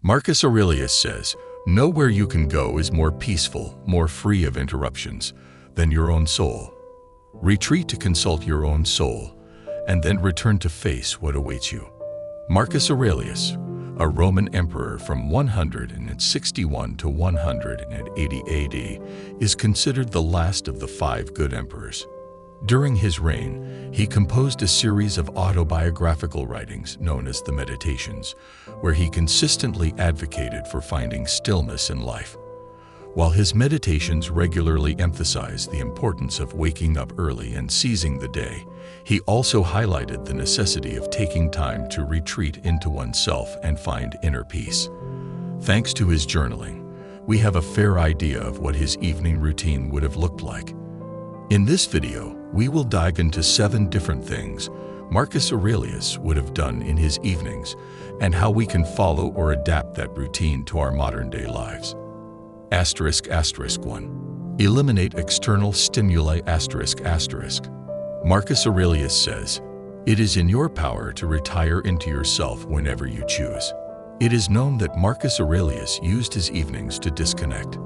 Marcus Aurelius says, "Nowhere you can go is more peaceful, more free of interruptions than your own soul. Retreat to consult your own soul, and then return to face what awaits you." Marcus Aurelius, a Roman emperor from 161 to 180 AD, is considered the last of the 5 good emperors. During his reign, he composed a series of autobiographical writings known as the Meditations, where he consistently advocated for finding stillness in life. While his meditations regularly emphasized the importance of waking up early and seizing the day, he also highlighted the necessity of taking time to retreat into oneself and find inner peace. Thanks to his journaling, we have a fair idea of what his evening routine would have looked like. In this video, we will dive into 7 different things Marcus Aurelius would have done in his evenings and how we can follow or adapt that routine to our modern-day lives. **1. Eliminate external stimuli**. Marcus Aurelius says, "It is in your power to retire into yourself whenever you choose." It is known that Marcus Aurelius used his evenings to disconnect.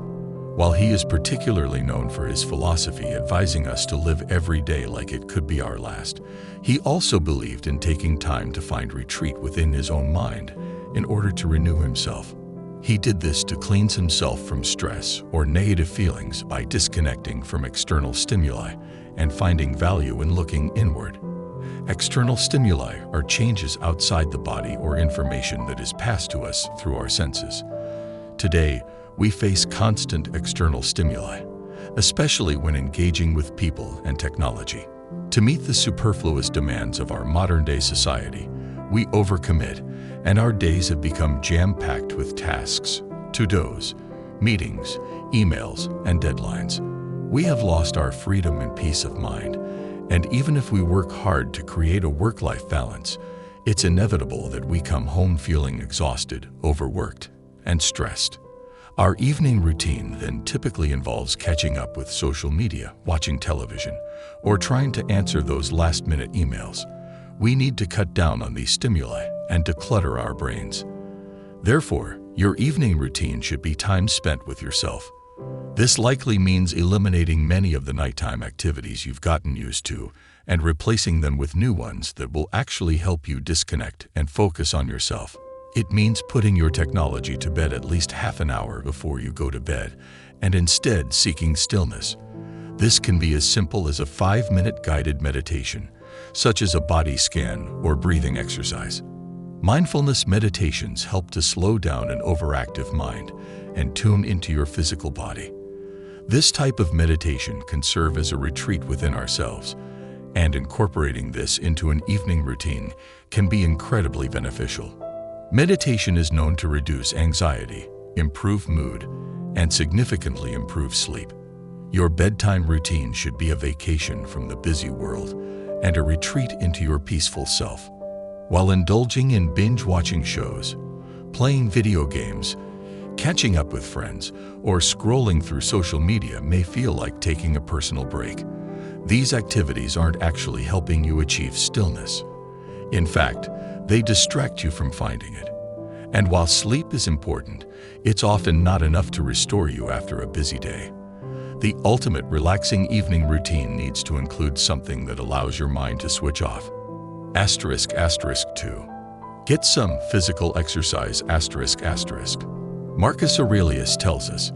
While he is particularly known for his philosophy advising us to live every day like it could be our last, he also believed in taking time to find retreat within his own mind in order to renew himself. He did this to cleanse himself from stress or negative feelings by disconnecting from external stimuli and finding value in looking inward. External stimuli are changes outside the body or information that is passed to us through our senses. Today, we face constant external stimuli, especially when engaging with people and technology. To meet the superfluous demands of our modern-day society, we overcommit, and our days have become jam-packed with tasks, to-dos, meetings, emails, and deadlines. We have lost our freedom and peace of mind, and even if we work hard to create a work-life balance, it's inevitable that we come home feeling exhausted, overworked, and stressed. Our evening routine then typically involves catching up with social media, watching television, or trying to answer those last-minute emails. We need to cut down on these stimuli and declutter our brains. Therefore, your evening routine should be time spent with yourself. This likely means eliminating many of the nighttime activities you've gotten used to and replacing them with new ones that will actually help you disconnect and focus on yourself. It means putting your technology to bed at least half an hour before you go to bed and instead seeking stillness. This can be as simple as a 5-minute guided meditation, such as a body scan or breathing exercise. Mindfulness meditations help to slow down an overactive mind and tune into your physical body. This type of meditation can serve as a retreat within ourselves, and incorporating this into an evening routine can be incredibly beneficial. Meditation is known to reduce anxiety, improve mood, and significantly improve sleep. Your bedtime routine should be a vacation from the busy world and a retreat into your peaceful self. While indulging in binge-watching shows, playing video games, catching up with friends, or scrolling through social media may feel like taking a personal break, these activities aren't actually helping you achieve stillness. In fact, they distract you from finding it. And while sleep is important, it's often not enough to restore you after a busy day. The ultimate relaxing evening routine needs to include something that allows your mind to switch off. *2. Get some physical exercise. Marcus Aurelius tells us,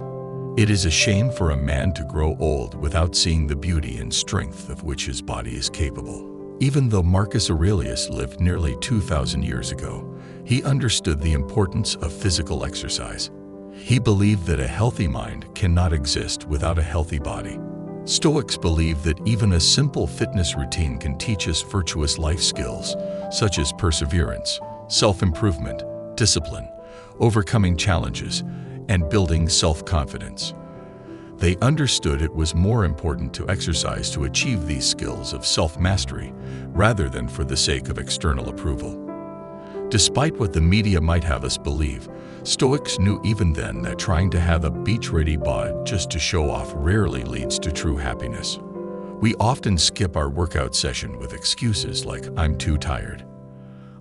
"It is a shame for a man to grow old without seeing the beauty and strength of which his body is capable." Even though Marcus Aurelius lived nearly 2,000 years ago, he understood the importance of physical exercise. He believed that a healthy mind cannot exist without a healthy body. Stoics believe that even a simple fitness routine can teach us virtuous life skills, such as perseverance, self-improvement, discipline, overcoming challenges, and building self-confidence. They understood it was more important to exercise to achieve these skills of self-mastery rather than for the sake of external approval. Despite what the media might have us believe, Stoics knew even then that trying to have a beach-ready bod just to show off rarely leads to true happiness. We often skip our workout session with excuses like, "I'm too tired,"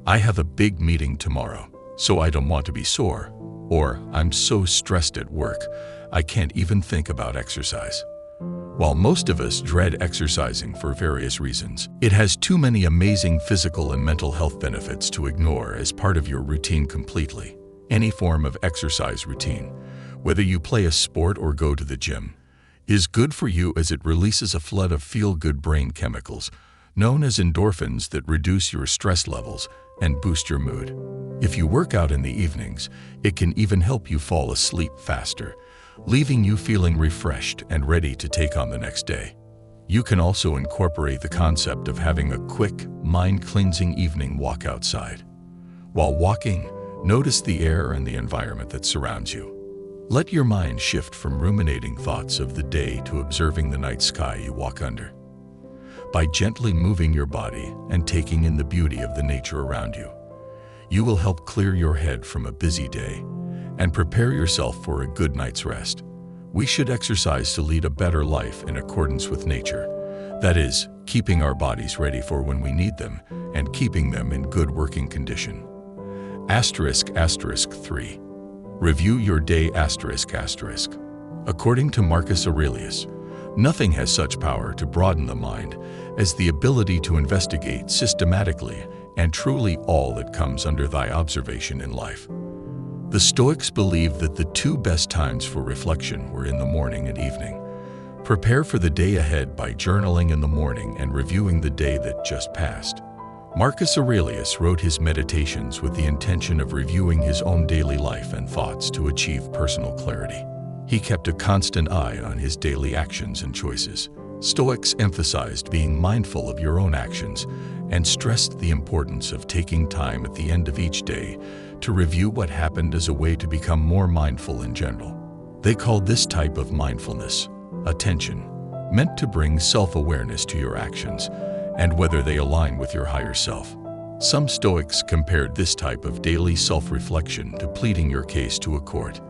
"I have a big meeting tomorrow, so I don't want to be sore," Or, I'm so stressed at work, I can't even think about exercise. While most of us dread exercising for various reasons, it has too many amazing physical and mental health benefits to ignore as part of your routine completely. Any form of exercise routine, whether you play a sport or go to the gym, is good for you as it releases a flood of feel-good brain chemicals, known as endorphins, that reduce your stress levels and boost your mood. If you work out in the evenings, it can even help you fall asleep faster, leaving you feeling refreshed and ready to take on the next day. You can also incorporate the concept of having a quick, mind-cleansing evening walk outside. While walking, notice the air and the environment that surrounds you. Let your mind shift from ruminating thoughts of the day to observing the night sky you walk under. By gently moving your body and taking in the beauty of the nature around you, you will help clear your head from a busy day and prepare yourself for a good night's rest. We should exercise to lead a better life in accordance with nature. That is, keeping our bodies ready for when we need them and keeping them in good working condition. **3. Review your day ***. According to Marcus Aurelius, nothing has such power to broaden the mind as the ability to investigate systematically and truly all that comes under thy observation in life. The Stoics believed that the two best times for reflection were in the morning and evening. Prepare for the day ahead by journaling in the morning and reviewing the day that just passed. Marcus Aurelius wrote his meditations with the intention of reviewing his own daily life and thoughts to achieve personal clarity. He kept a constant eye on his daily actions and choices. Stoics emphasized being mindful of your own actions and stressed the importance of taking time at the end of each day to review what happened as a way to become more mindful in general. They called this type of mindfulness attention, meant to bring self-awareness to your actions and whether they align with your higher self. Some Stoics compared this type of daily self-reflection to pleading your case to a court.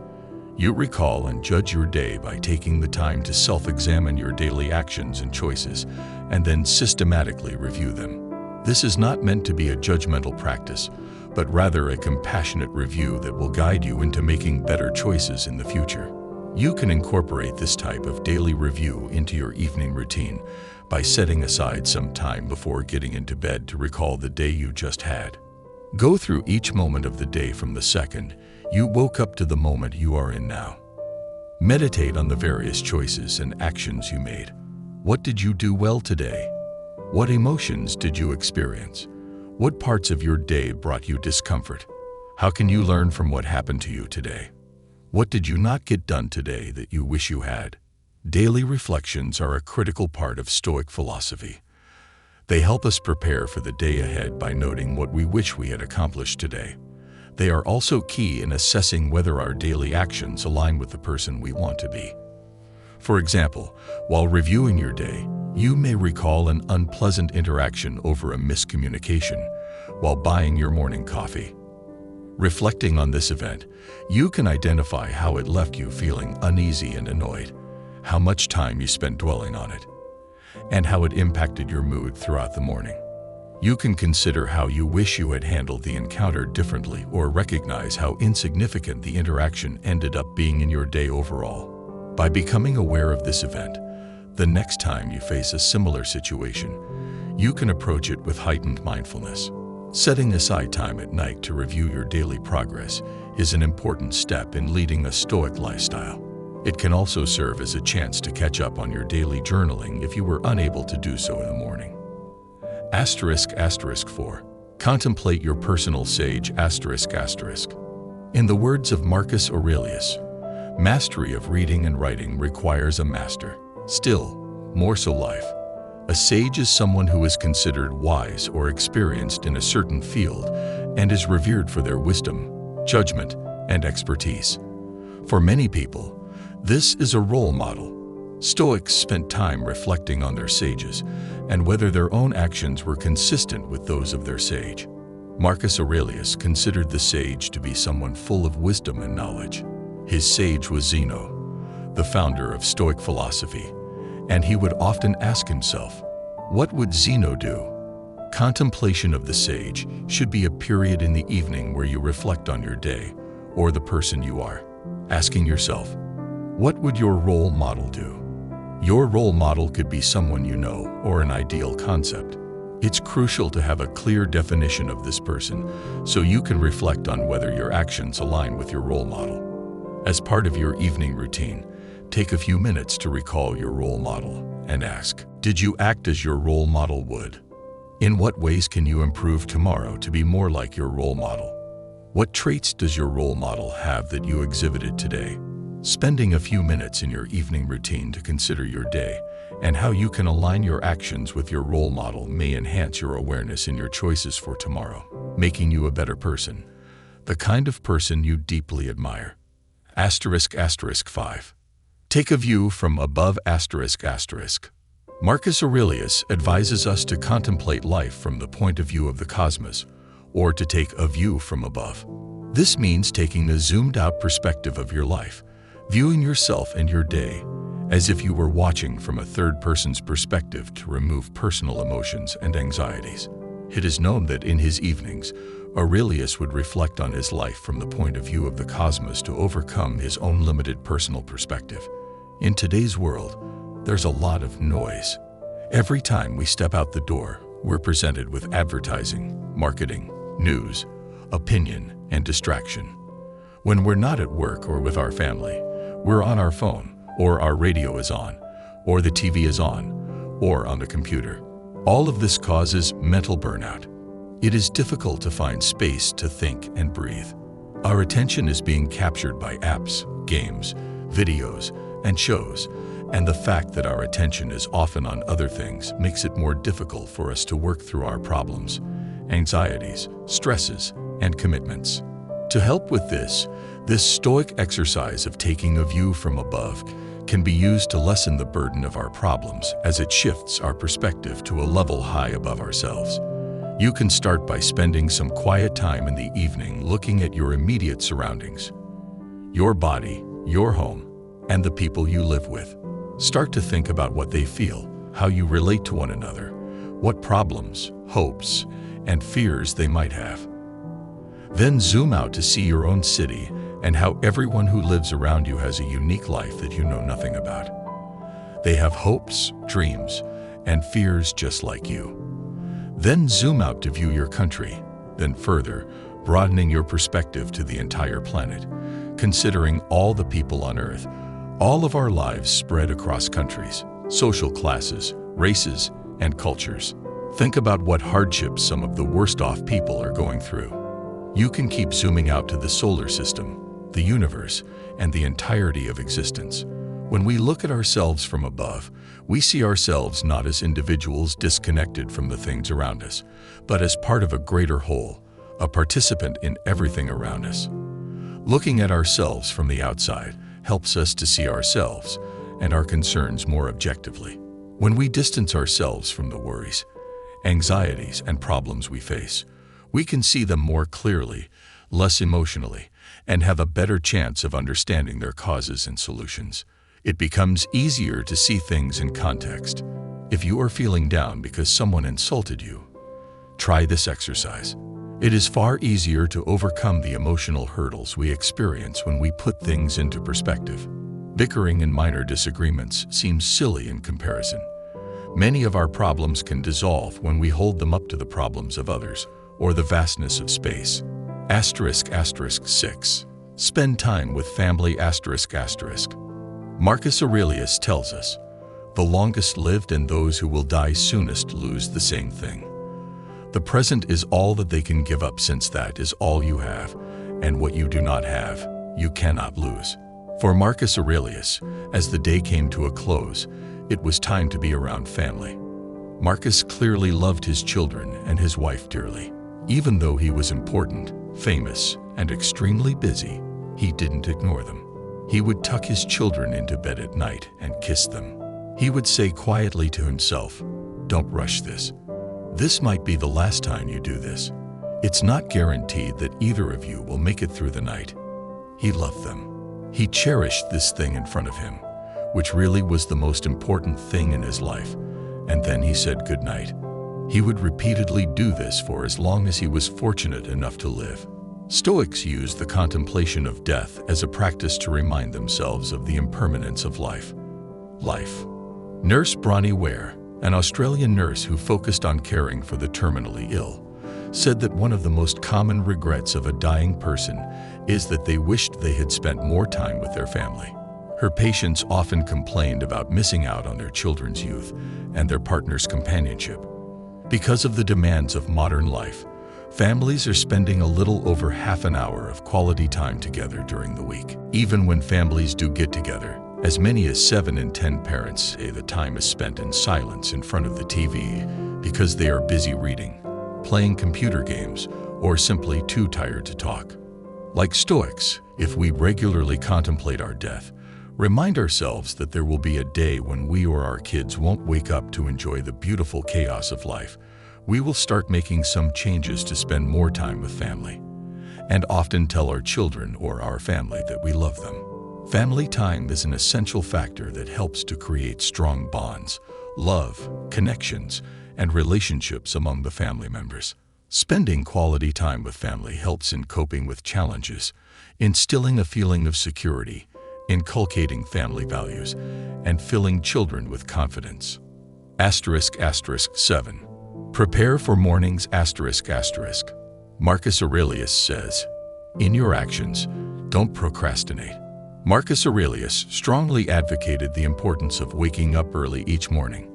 You recall and judge your day by taking the time to self-examine your daily actions and choices and then systematically review them. This is not meant to be a judgmental practice, but rather a compassionate review that will guide you into making better choices in the future. You can incorporate this type of daily review into your evening routine by setting aside some time before getting into bed to recall the day you just had. Go through each moment of the day from the second you woke up to the moment you are in now. Meditate on the various choices and actions you made. What did you do well today? What emotions did you experience? What parts of your day brought you discomfort? How can you learn from what happened to you today? What did you not get done today that you wish you had? Daily reflections are a critical part of Stoic philosophy. They help us prepare for the day ahead by noting what we wish we had accomplished today. They are also key in assessing whether our daily actions align with the person we want to be. For example, while reviewing your day, you may recall an unpleasant interaction over a miscommunication while buying your morning coffee. Reflecting on this event, you can identify how it left you feeling uneasy and annoyed, how much time you spent dwelling on it, and how it impacted your mood throughout the morning. You can consider how you wish you had handled the encounter differently or recognize how insignificant the interaction ended up being in your day overall. By becoming aware of this event, the next time you face a similar situation, you can approach it with heightened mindfulness. Setting aside time at night to review your daily progress is an important step in leading a Stoic lifestyle. It can also serve as a chance to catch up on your daily journaling if you were unable to do so in the morning. **4. Contemplate your personal sage ***. In the words of Marcus Aurelius, mastery of reading and writing requires a master. Still, more so life. A sage is someone who is considered wise or experienced in a certain field and is revered for their wisdom, judgment, and expertise. For many people, this is a role model. Stoics spent time reflecting on their sages and whether their own actions were consistent with those of their sage. Marcus Aurelius considered the sage to be someone full of wisdom and knowledge. His sage was Zeno, the founder of Stoic philosophy, and he would often ask himself, what would Zeno do? Contemplation of the sage should be a period in the evening where you reflect on your day, or the person you are. Asking yourself, what would your role model do? Your role model could be someone you know or an ideal concept. It's crucial to have a clear definition of this person so you can reflect on whether your actions align with your role model. As part of your evening routine, take a few minutes to recall your role model and ask, did you act as your role model would? In what ways can you improve tomorrow to be more like your role model? What traits does your role model have that you exhibited today? Spending a few minutes in your evening routine to consider your day and how you can align your actions with your role model may enhance your awareness in your choices for tomorrow, making you a better person, the kind of person you deeply admire. ***5. Take a view from above. Marcus Aurelius advises us to contemplate life from the point of view of the cosmos, or to take a view from above. This means taking a zoomed-out perspective of your life, viewing yourself and your day as if you were watching from a third person's perspective to remove personal emotions and anxieties. It is known that in his evenings, Aurelius would reflect on his life from the point of view of the cosmos to overcome his own limited personal perspective. In today's world, there's a lot of noise. Every time we step out the door, we're presented with advertising, marketing, news, opinion, and distraction. When we're not at work or with our family, we're on our phone, or our radio is on, or the TV is on, or on the computer. All of this causes mental burnout. It is difficult to find space to think and breathe. Our attention is being captured by apps, games, videos, and shows, and the fact that our attention is often on other things makes it more difficult for us to work through our problems, anxieties, stresses, and commitments. To help with this Stoic exercise of taking a view from above can be used to lessen the burden of our problems as it shifts our perspective to a level high above ourselves. You can start by spending some quiet time in the evening looking at your immediate surroundings, your body, your home, and the people you live with. Start to think about what they feel, how you relate to one another, what problems, hopes, and fears they might have. Then zoom out to see your own city and how everyone who lives around you has a unique life that you know nothing about. They have hopes, dreams, and fears just like you. Then zoom out to view your country, then further, broadening your perspective to the entire planet, considering all the people on Earth, all of our lives spread across countries, social classes, races, and cultures. Think about what hardships some of the worst-off people are going through. You can keep zooming out to the solar system, the universe, and the entirety of existence. When we look at ourselves from above, we see ourselves not as individuals disconnected from the things around us, but as part of a greater whole, a participant in everything around us. Looking at ourselves from the outside helps us to see ourselves and our concerns more objectively. When we distance ourselves from the worries, anxieties, and problems we face, we can see them more clearly, less emotionally, and have a better chance of understanding their causes and solutions. It becomes easier to see things in context. If you are feeling down because someone insulted you, try this exercise. It is far easier to overcome the emotional hurdles we experience when we put things into perspective. Bickering and minor disagreements seem silly in comparison. Many of our problems can dissolve when we hold them up to the problems of others or the vastness of space. **6. Spend time with family. Marcus Aurelius tells us, the longest lived and those who will die soonest lose the same thing. The present is all that they can give up, since that is all you have, and what you do not have, you cannot lose. For Marcus Aurelius, as the day came to a close, it was time to be around family. Marcus clearly loved his children and his wife dearly. Even though he was important, famous, and extremely busy, he didn't ignore them. He would tuck his children into bed at night and kiss them. He would say quietly to himself, "Don't rush this. This might be the last time you do this. It's not guaranteed that either of you will make it through the night." He loved them. He cherished this thing in front of him, which really was the most important thing in his life, and then he said goodnight. He would repeatedly do this for as long as he was fortunate enough to live. Stoics use the contemplation of death as a practice to remind themselves of the impermanence of life. Nurse Bronnie Ware, an Australian nurse who focused on caring for the terminally ill, said that one of the most common regrets of a dying person is that they wished they had spent more time with their family. Her patients often complained about missing out on their children's youth and their partner's companionship. Because of the demands of modern life, families are spending a little over half an hour of quality time together during the week. Even when families do get together, as many as 7 in 10 parents say the time is spent in silence in front of the TV because they are busy reading, playing computer games, or simply too tired to talk. Like Stoics, if we regularly contemplate our death, remind ourselves that there will be a day when we or our kids won't wake up to enjoy the beautiful chaos of life, we will start making some changes to spend more time with family, and often tell our children or our family that we love them. Family time is an essential factor that helps to create strong bonds, love, connections, and relationships among the family members. Spending quality time with family helps in coping with challenges, instilling a feeling of security, inculcating family values, and filling children with confidence. **7. Prepare for mornings**. Marcus Aurelius says, "In your actions, don't procrastinate." Marcus Aurelius strongly advocated the importance of waking up early each morning.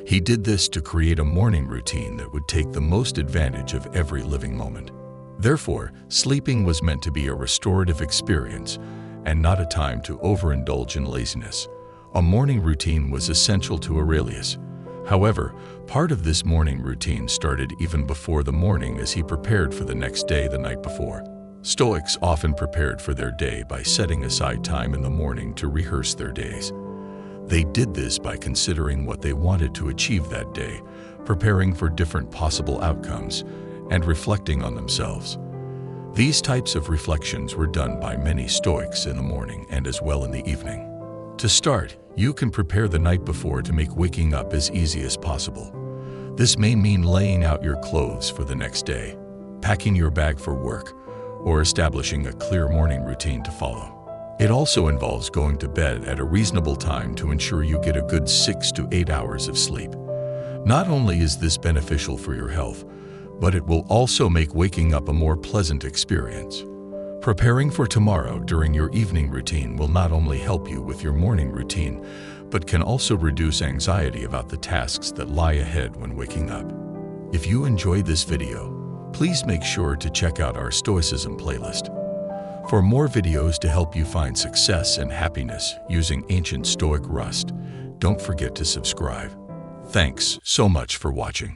He did this to create a morning routine that would take the most advantage of every living moment. Therefore, sleeping was meant to be a restorative experience and not a time to overindulge in laziness. A morning routine was essential to Aurelius. However, part of this morning routine started even before the morning as he prepared for the next day the night before. Stoics often prepared for their day by setting aside time in the morning to rehearse their days. They did this by considering what they wanted to achieve that day, preparing for different possible outcomes, and reflecting on themselves. These types of reflections were done by many Stoics in the morning and as well in the evening. To start, you can prepare the night before to make waking up as easy as possible. This may mean laying out your clothes for the next day, packing your bag for work, or establishing a clear morning routine to follow. It also involves going to bed at a reasonable time to ensure you get a good 6 to 8 hours of sleep. Not only is this beneficial for your health, but it will also make waking up a more pleasant experience. Preparing for tomorrow during your evening routine will not only help you with your morning routine, but can also reduce anxiety about the tasks that lie ahead when waking up. If you enjoyed this video, please make sure to check out our Stoicism playlist. For more videos to help you find success and happiness using ancient Stoic rust, don't forget to subscribe. Thanks so much for watching.